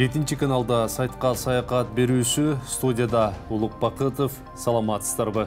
7 каналда сайтка саякат берүүсү студияда Улук Бакытов. Саламатсыздарбы?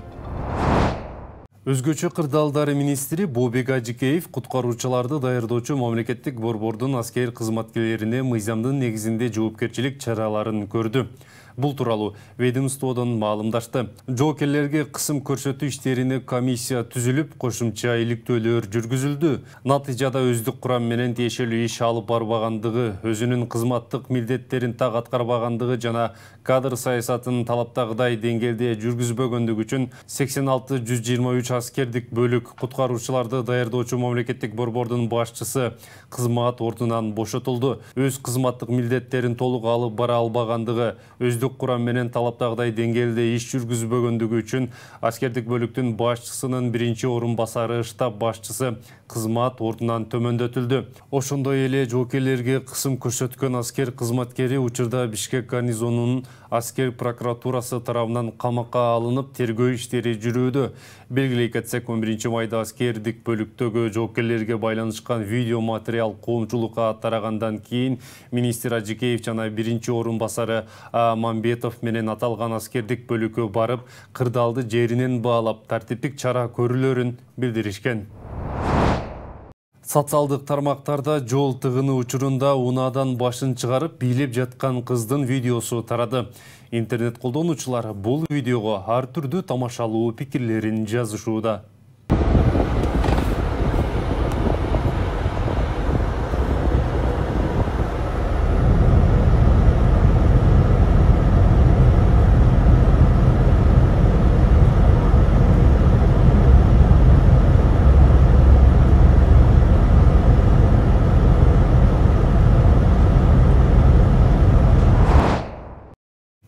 Өзгөчө кырдаалдар министри Бообек Ажикеев куткаруучуларды даярдоочу мамлекеттик борбордун аскер кызматкерлерине мыйзамдын негизинде жоопкерчилик чараларын көрдү. Бул тууралуу ведомстводон маалымдашты. Жоокерлерге кысым көрсөтүү иштерине комиссия түзүлүп, кошумча иликтөөлөр жүргүзүлдү. Натыйжада өздүк курам менен тиешелүү иш алып барбагандыгы, өзүнүн кызматтык милдеттерин так аткарбагандыгы жана кадр саясатын талаптагыдай деңгээлде жүргүзбөгөндүгү үчүн 86-123 аскердик бөлүк куткаруучуларды даярдоочу мамлекеттик борбордун башчысы кызмат ордунан бошотулду. Өз кызматтык милдеттерин толук алып бара албагандыгы, өздүк курам менен талаптагыдай деңгээлде иш жүргүзбөгөндүгү үчүн аскердик бөлүктүн башчысынын биринчи орун басары штаб башчысы кызмат ордунан төмөндөтүлдү. Ошондой эле жоокерлерге кысым көрсөткөн аскер кызматкери учурда Бишкек гарнизонунун аскер прокуратурасы тарабынан камакка алынып, тергөө иштери жүрүүдө. Белгилей кетсек, 11 майда аскердик бөлүктөгү жоокерлерге байланышкан видео материал коомчулукка тарагандан кийин министр Ажикеев жана биринчи орун басары Мамбетов менен аталган аскердик бөлүккө барып, кырдаалды жеринен баалап, тартиптик чара көрүлөрүн билдиришкен. Социалдык тармактарда жол тыгыны учурунда унаадан башын чыгарып бийлеп жаткан кыздын видеосу тарады. Интернет колдонуучулар бул видеого ар түрдүү тамашалуу пикирлерин жазышууда.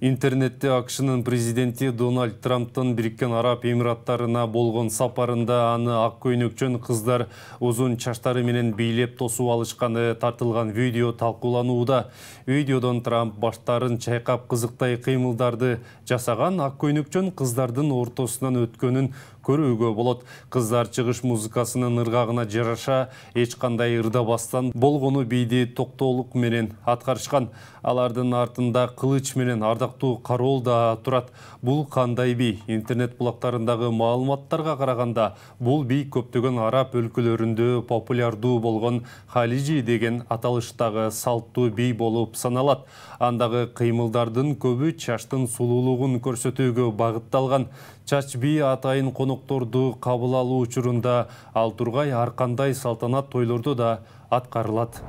Интернетте АКШнын президенти Дональд Трамптын Бириккен Араб Эмираттарына болгон сапарында аны ак көйнөкчөн кыздар узун чачтары менен бийлеп тосуп алышканы тартылган видео талкууланууда. Видеодон Трамп баштарын чайкап кызыктай кыймылдарды жасаган ак көйнөкчөн кыздардын ортосунан өткөнүн көрүүгө болот. Кыздар чыгыш музыкасынын ыргагына жараша эч кандай ырдабастан болгону бийди токтоолук менен аткарышкан. Алардын артында кылыч менен ардактуу кароол да турат. Бул кандай бий? Интернет булактарындагы маалыматтарга караганда, бул бий көптөгөн араб өлкөлөрүндө популярдуу болгон халижи деген аталыштагы салттуу бий болуп саналат. Андагы кыймылдардын көбү чачтын сулуулугун көрсөтүүгө багытталган. Чач бий атайын конокторду кабыл алуу учурунда ал тургай ар кандай салтанат тойлордо да аткарылат.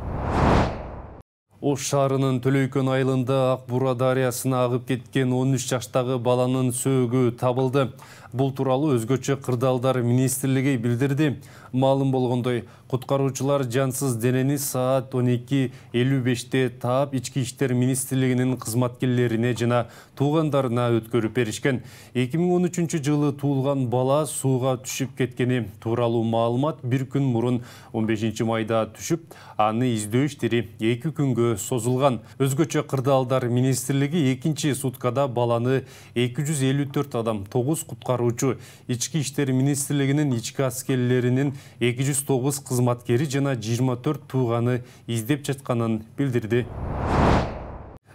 Ош шаарынын Төлөйкөн айылында Ак Бура дарыясына агып кеткен 13 жаштагы баланын сөөгү табылды. Бул тууралуу өзгөчө кырдаалдар министрлиги билдирди. Маалым болгондой, куткаруучулар жансыз денени саат 12:55-те таап ички иштер министрлигинин кызматкерлерине жана туугандарына өткөрүп беришкен. 2013 жылы туулган бала сууга түшүп кеткени тууралуу маалымат бир күн мурун 15 майда түшүп, аны издөө иштери 2 күнгө созулган. Өзгөчө кырдаалдар министрлиги экинчи суткада баланы 254 адам, 9 куткаруучу, ички иштер министрлигинин ички аскерлеринин 209 кызматкери жана 24 тууганы издеп жатканын билдирди.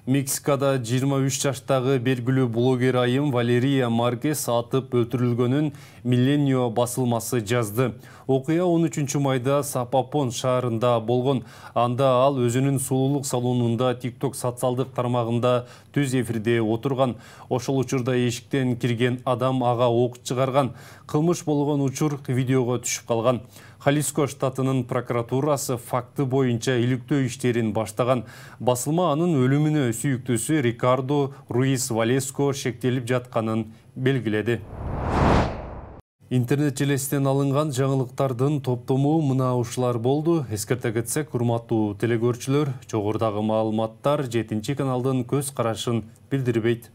Мексикада 23 жаштагы белгилүү блогер айым Валерия Маркес атып өлтүрүлгөнүн Милленио басылмасы жазды. Окуя 13 майда Сапапон шаарында болгон. Анда ал өзүнүн сулуулук салонунда TikTok социалдык тармагында түз эфирде отурган. Ошол учурда эшиктен кирген адам ага ок чыгарган. Кылмыш болгон учур видеого түшүп калган. Халиско штатынын прокуратурасы факты боюнча иликтөө иштерин баштаган. Басылма анын өлүмүнө сүйүктүүсү Рикардо Руис Валеско шектелип жатканын белгиледи. Интернет желесинен алынган жаңылыктардын топтому мына ушулар болду. Эскерте кетсек, урматтуу телекөрүүчүлөр, жогорудагы маалыматтар 7 каналдын көз карашын билдирбейт.